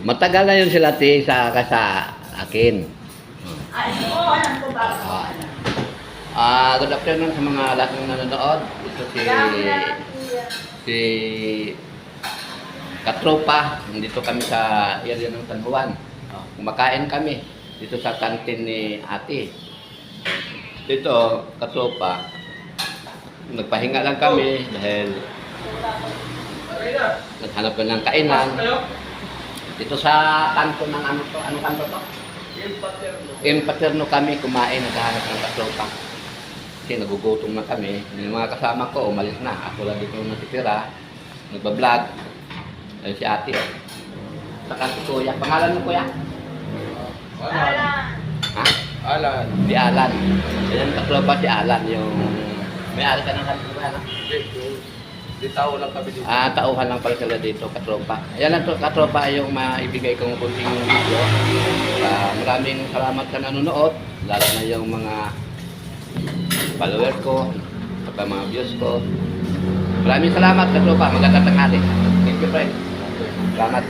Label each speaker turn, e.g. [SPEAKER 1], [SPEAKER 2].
[SPEAKER 1] Matagal na yun sila ti sa akin.
[SPEAKER 2] Oo, alam ko ba?
[SPEAKER 1] Good afternoon sa mga lahat ng nanonood. Ito si Katropa. Nandito kami sa area ng San Juan. Kumakain kami dito sa kantin ni Ate. Dito, Katropa, nagpahinga lang kami dahil naghanap ka ng kainan. Dito sa kanto ng ano to? Anong kanto to? Paterno kami kumain, naghahanap ng Katropa. Kasi nagugutom na kami. Yung mga kasama ko, umalis na. Ako lang dito natitira. Nagbablog. Ayun si Ate. Saka si Kuya. Pangalan mo, Kuya?
[SPEAKER 2] Alan.
[SPEAKER 1] Ha?
[SPEAKER 3] Alan.
[SPEAKER 1] Si Alan. Ayan, Katropa si Alan. Yung may-ari ka ng Katropa, no?
[SPEAKER 3] Di tao lang kami dito.
[SPEAKER 1] Tauhan lang pala sila dito, Katropa. Ayan lang to, Katropa, yung maibigay kong kunting video. Maraming salamat sa nanonood. Lalo na yung mga followers ko, at mga views ko. Maraming salamat, Katropa. Magandang tanghali. Thank you, friend. Salamat.